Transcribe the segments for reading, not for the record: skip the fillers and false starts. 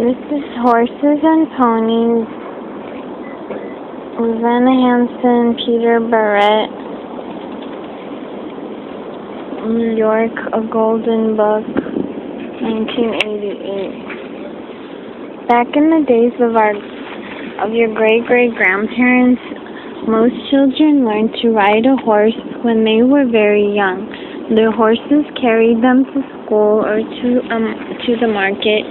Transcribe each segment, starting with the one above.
This is Horses and Ponies with Anna Hansen, Peter Barrett, New York, A Golden Book, 1988. Back in the days of your great-great-grandparents, most children learned to ride a horse when they were very young. Their horses carried them to school or to the market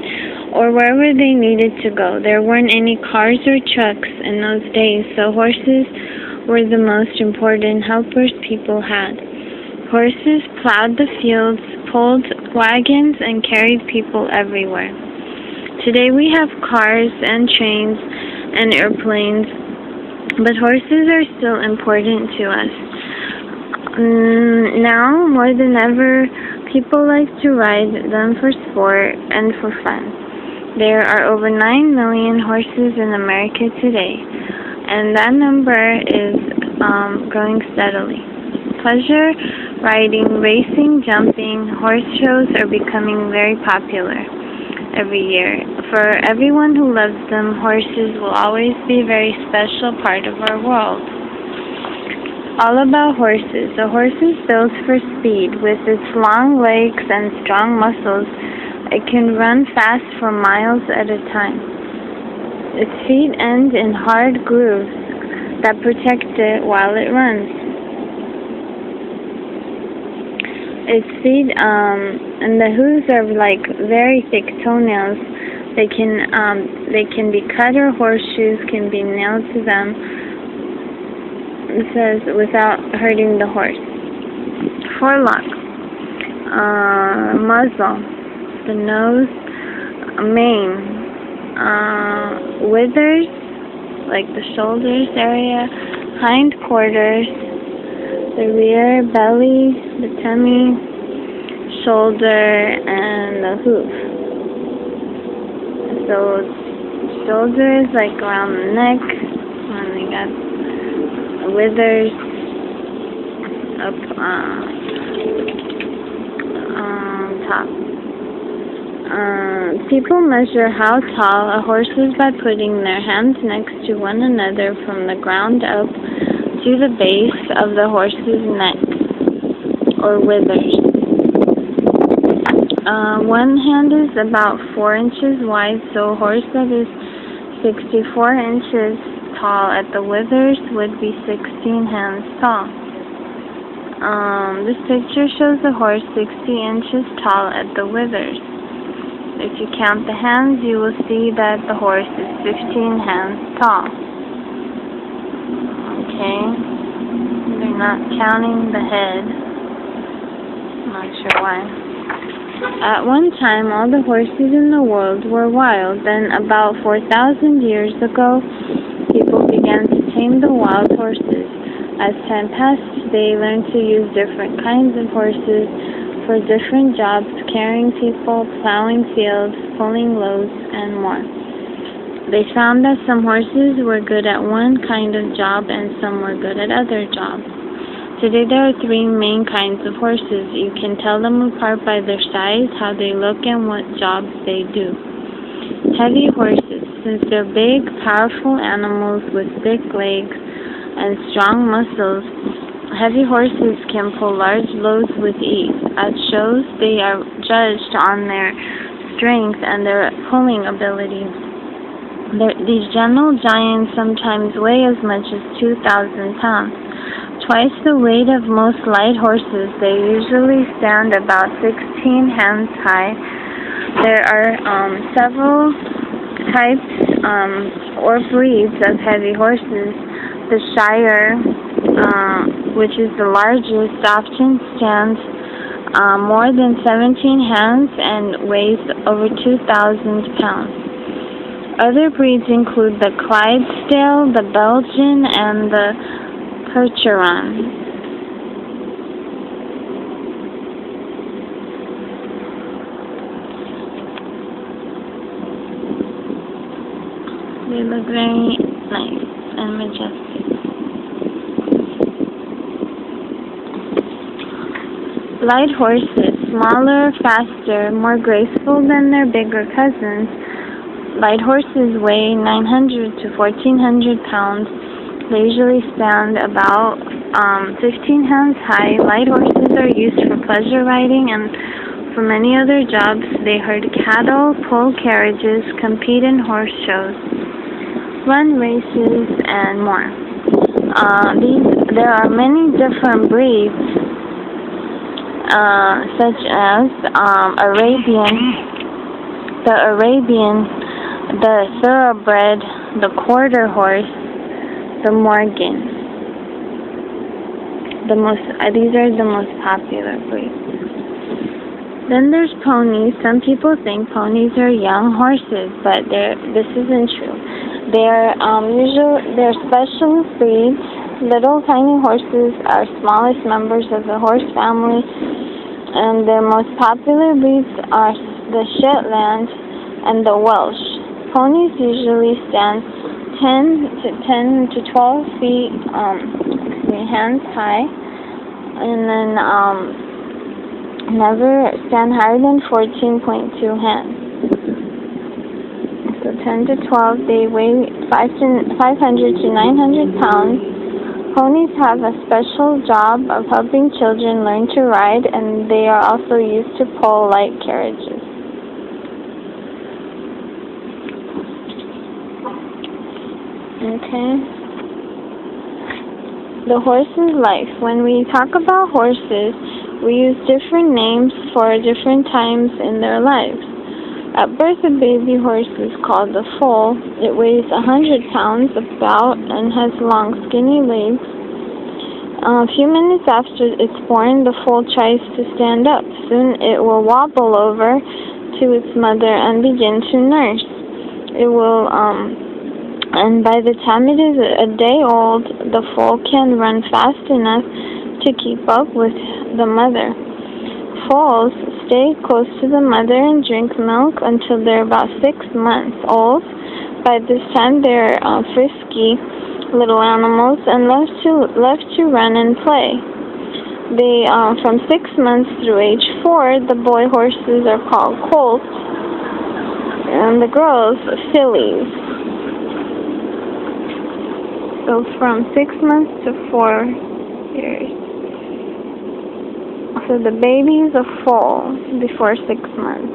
or wherever they needed to go. There weren't any cars or trucks in those days, so horses were the most important helpers people had. Horses plowed the fields, pulled wagons, and carried people everywhere. Today we have cars and trains and airplanes, but horses are still important to us. Now, more than ever, people like to ride them for sport and for fun. There are over 9 million horses in America today, and that number is growing steadily. Pleasure riding, racing, jumping, horse shows are becoming very popular every year. For everyone who loves them, horses will always be a very special part of our world. All about horses. A horse is built for speed. With its long legs and strong muscles, it can run fast for miles at a time. Its feet end in hard grooves that protect it while it runs. Its feet and the hooves are like very thick toenails. They can be cut, or horseshoes can be nailed to them. It says without hurting the horse. Forelock, muzzle, the nose, mane, withers, like the shoulders area, hind quarters, the rear, belly, the tummy, shoulder, and the hoof. So shoulders like around the neck, and we got withers up top. People measure how tall a horse is by putting their hands next to one another from the ground up to the base of the horse's neck, or withers. One hand is about 4 inches wide, so a horse that is 64 inches tall at the withers would be 16 hands tall. This picture shows a horse 60 inches tall at the withers. If you count the hands, you will see that the horse is 15 hands tall. Okay, they're not counting the head. I'm not sure why. At one time, all the horses in the world were wild. Then, about 4,000 years ago, people began to tame the wild horses. As time passed, they learned to use different kinds of horses for different jobs, carrying people, plowing fields, pulling loads, and more. They found that some horses were good at one kind of job and some were good at other jobs. Today there are 3 main kinds of horses. You can tell them apart by their size, how they look, and what jobs they do. Heavy horses. Since they're big, powerful animals with thick legs and strong muscles, heavy horses can pull large loads with ease. At shows, they are judged on their strength and their pulling ability. These gentle giants sometimes weigh as much as 2,000 pounds. Twice the weight of most light horses. They usually stand about 16 hands high. There are several types or breeds of heavy horses. The Shire, which is the largest, often stands more than 17 hands and weighs over 2,000 pounds. Other breeds include the Clydesdale, the Belgian, and the Percheron. They look very nice and majestic. Light horses, smaller, faster, more graceful than their bigger cousins, Light horses weigh 900 to 1,400 pounds. They usually stand about 15 hands high. Light horses are used for pleasure riding and for many other jobs. They herd cattle, pull carriages, compete in horse shows, run races, and more. There are many different breeds, such as Arabian, the thoroughbred, the quarter horse, the Morgan. These are the most popular breeds. Then there's ponies. Some people think ponies are young horses, but this isn't true. They're special breeds. Little tiny horses are smallest members of the horse family, and their most popular breeds are the Shetland and the Welsh. Ponies usually stand 10 to 12 feet, hands high, and then never stand higher than 14.2 hands. So 10 to 12, they weigh 500 to 900 pounds. Ponies have a special job of helping children learn to ride, and they are also used to pull light carriages. Okay. The horse's life. When we talk about horses, we use different names for different times in their lives. At birth, a baby horse is called the foal. It weighs 100 pounds about and has long, skinny legs. A few minutes after it's born, the foal tries to stand up. Soon it will wobble over to its mother and begin to nurse. It will, and by the time it is a day old, the foal can run fast enough to keep up with the mother. Foals stay close to the mother and drink milk until they're about 6 months old. By this time, they're frisky little animals and love to run and play. They from 6 months through age 4, the boy horses are called colts, and the girls fillies. So from 6 months to 4 years. So the baby is a foal before 6 months.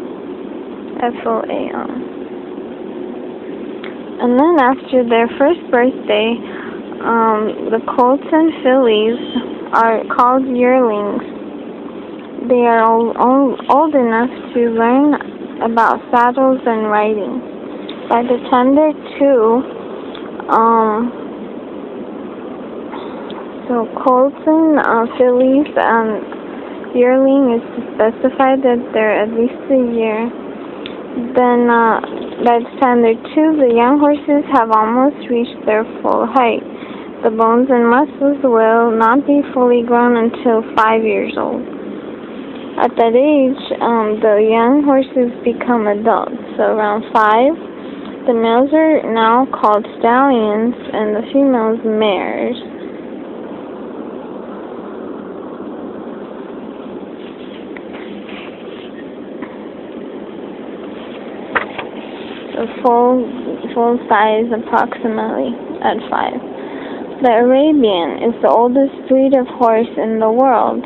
F-O-A-L. And then after their first birthday, the colts and fillies are called yearlings. They are old enough to learn about saddles and riding. By the time they're 2, so colts and fillies and yearling is to specify that they're at least a year. Then by the time they're 2, the young horses have almost reached their full height. The bones and muscles will not be fully grown until 5 years old. At that age, the young horses become adults. So around 5, the males are now called stallions and the females mares. Full size approximately at 5. The Arabian is the oldest breed of horse in the world.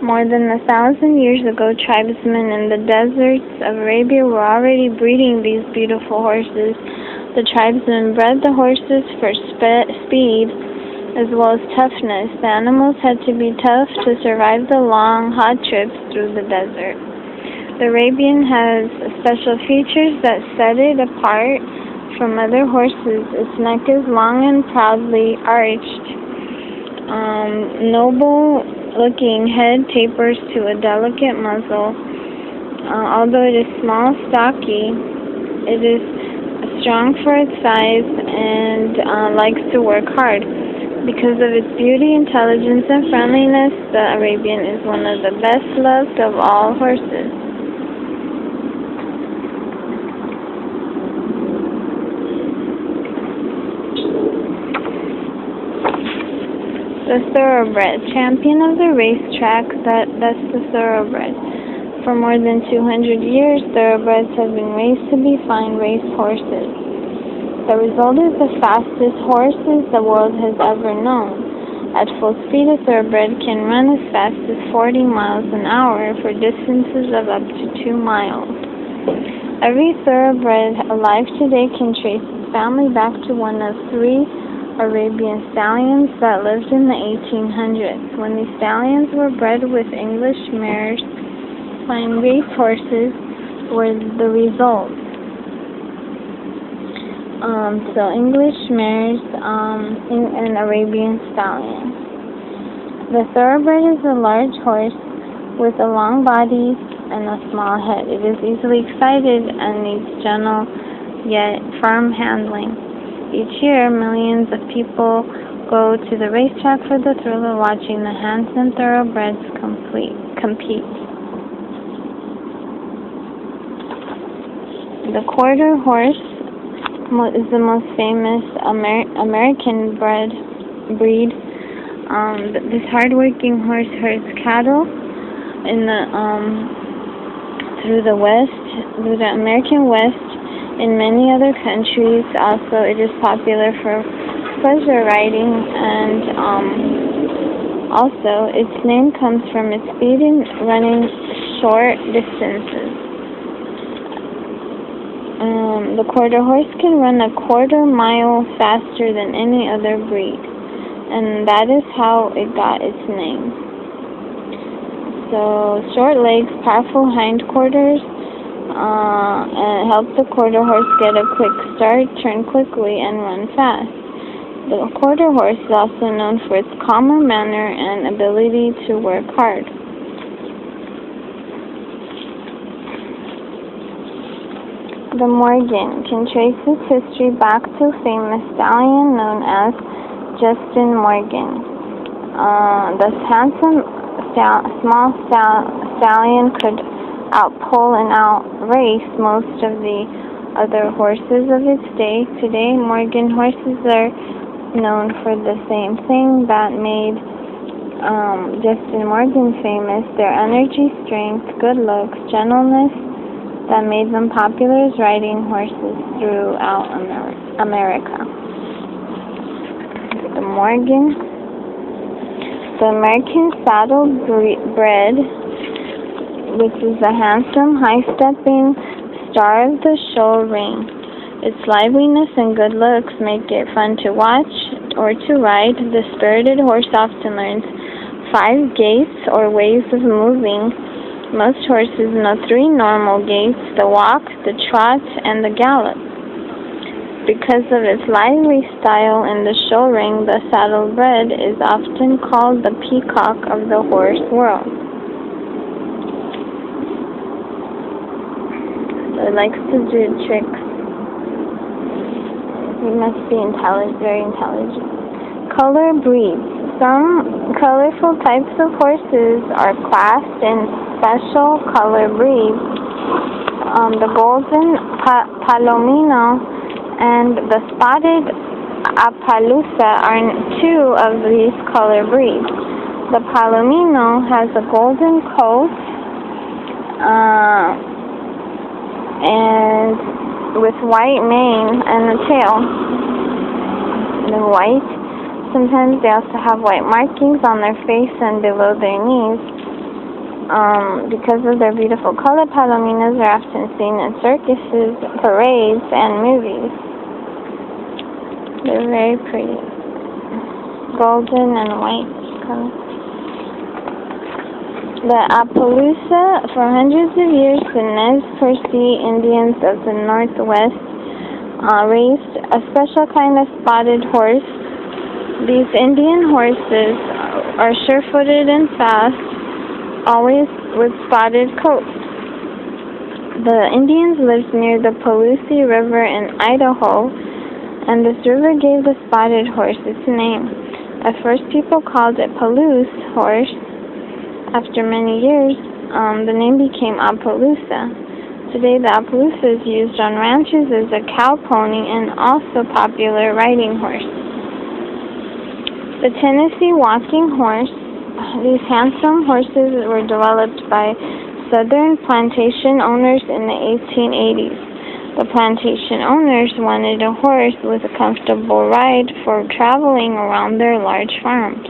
More than 1,000 years ago, tribesmen in the deserts of Arabia were already breeding these beautiful horses. The tribesmen bred the horses for speed as well as toughness. The animals had to be tough to survive the long, hot trips through the desert. The Arabian has special features that set it apart from other horses. Its neck is long and proudly arched. Noble-looking head tapers to a delicate muzzle. Although it is small, stocky, it is strong for its size and likes to work hard. Because of its beauty, intelligence, and friendliness, the Arabian is one of the best loved of all horses. The thoroughbred, champion of the racetrack, that's the thoroughbred. For more than 200 years, thoroughbreds have been raised to be fine race horses. The result is the fastest horses the world has ever known. At full speed, a thoroughbred can run as fast as 40 miles an hour for distances of up to 2 miles. Every thoroughbred alive today can trace its family back to one of 3 Arabian stallions that lived in the 1800s. When these stallions were bred with English mares, fine race horses were the result. So English mares and Arabian stallions. The thoroughbred is a large horse with a long body and a small head. It is easily excited and needs gentle yet firm handling. Each year, millions of people go to the racetrack for the thrill of watching the handsome thoroughbreds compete. The quarter horse is the most famous American breed. This hardworking horse herds cattle through the American West. In many other countries, also, it is popular for pleasure riding, and also its name comes from its speed in running short distances. The quarter horse can run a quarter mile faster than any other breed, and that is how it got its name. So, short legs, powerful hindquarters, and help the quarter horse get a quick start, turn quickly, and run fast. The quarter horse is also known for its calmer manner and ability to work hard. The Morgan can trace its history back to a famous stallion known as Justin Morgan. This handsome small stallion could outpull and outrace most of the other horses of its day. Today, Morgan horses are known for the same thing that made Justin Morgan famous: their energy, strength, good looks, gentleness, that made them popular as riding horses throughout America. The Morgan, the American saddlebred, which is a handsome, high-stepping star of the show ring. Its liveliness and good looks make it fun to watch or to ride. The spirited horse often learns 5 gaits or ways of moving. Most horses know 3 normal gaits: the walk, the trot, and the gallop. Because of its lively style in the show ring, the saddlebred is often called the peacock of the horse world. So it likes to do tricks. It must be very intelligent. Color breeds. Some colorful types of horses are classed in special color breeds. The golden palomino and the spotted Appaloosa are 2 of these color breeds. The palomino has a golden coat and with white mane and a tail. The white. Sometimes they also have white markings on their face and below their knees. Because of their beautiful color, palominos are often seen in circuses, parades, and movies. They're very pretty. Golden and white color. The Appaloosa. For hundreds of years, the Nez Perce Indians of the Northwest raised a special kind of spotted horse. These Indian horses are sure-footed and fast, always with spotted coats. The Indians lived near the Palouse River in Idaho, and this river gave the spotted horse its name. At first, people called it Palouse horse. After many years, the name became Appaloosa. Today, the Appaloosa is used on ranches as a cow pony and also popular riding horse. The Tennessee walking horse. These handsome horses were developed by southern plantation owners in the 1880s. The plantation owners wanted a horse with a comfortable ride for traveling around their large farms.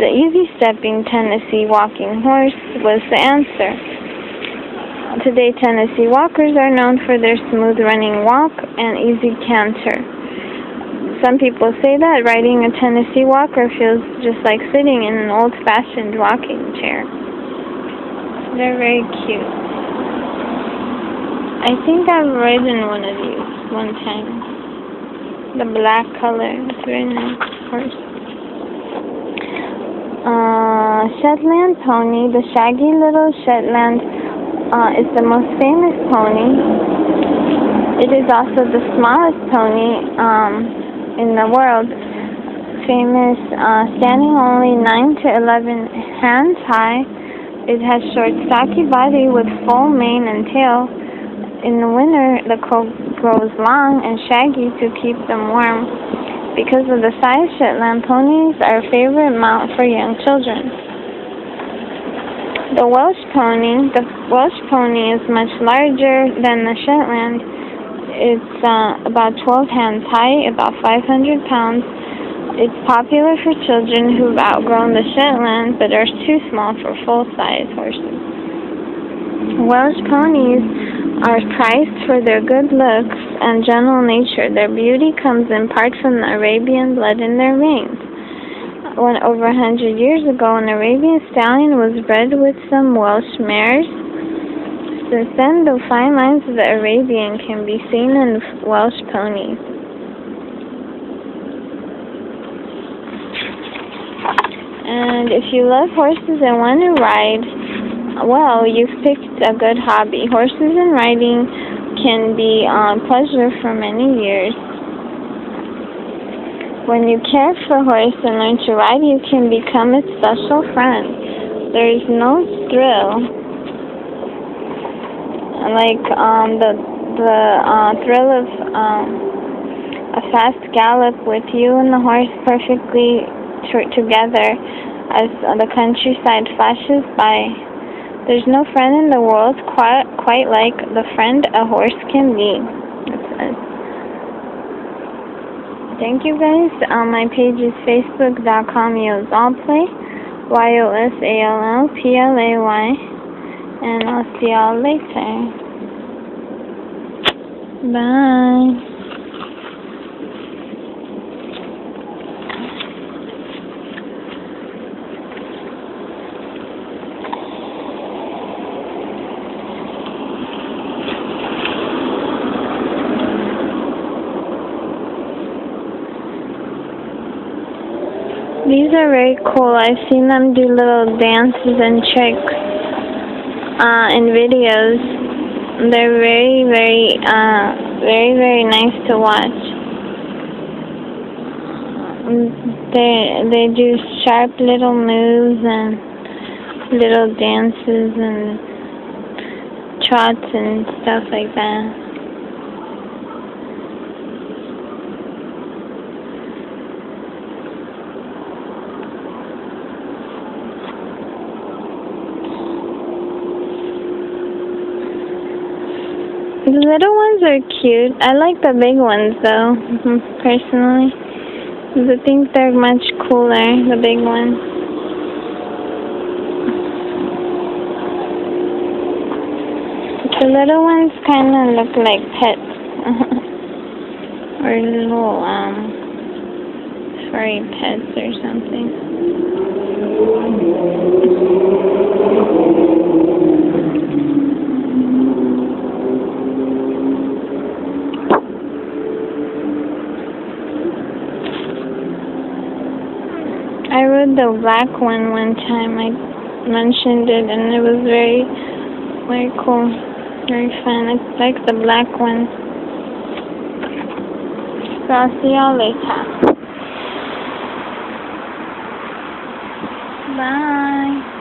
The easy-stepping Tennessee walking horse was the answer. Today, Tennessee walkers are known for their smooth-running walk and easy canter. Some people say that riding a Tennessee walker feels just like sitting in an old-fashioned rocking chair. They're very cute. I think I've ridden one of these one time. The black color. It's very nice, of course. Shetland pony. The shaggy little Shetland is the most famous pony. It is also the smallest pony in the world. Famous, standing only 9 to 11 hands high. It has short, stocky body with full mane and tail. In the winter, the coat grows long and shaggy to keep them warm. Because of the size, Shetland ponies are a favorite mount for young children. The Welsh pony. The Welsh pony is much larger than the Shetland. It's about 12 hands high, about 500 pounds. It's popular for children who've outgrown the Shetland but are too small for full-size horses. Welsh ponies are prized for their good looks and gentle nature. Their beauty comes in part from the Arabian blood in their veins. Over 100 years ago, an Arabian stallion was bred with some Welsh mares. Since then, the fine lines of the Arabian can be seen in Welsh ponies. And if you love horses and want to ride, well, you've picked a good hobby. Horses and riding can be a pleasure for many years. When you care for a horse and learn to ride, you can become its special friend. There is no thrill like the thrill of a fast gallop with you and the horse perfectly together as the countryside flashes by. There's no friend in the world quite like the friend a horse can be. Thank you guys. My page is facebook.com/yosallplay, YOSALLPLAY. And I'll see y'all later. Bye. These are very cool. I've seen them do little dances and tricks in videos. They're very, very nice to watch. They do sharp little moves and little dances and trots and stuff like that. The little ones are cute. I like the big ones though, personally. I think they're much cooler, the big ones. The little ones kind of look like pets. Or little, furry pets or something. I rode the black one time. I mentioned it, and it was very cool, very fun. I like the black one. So I'll see y'all later. Bye.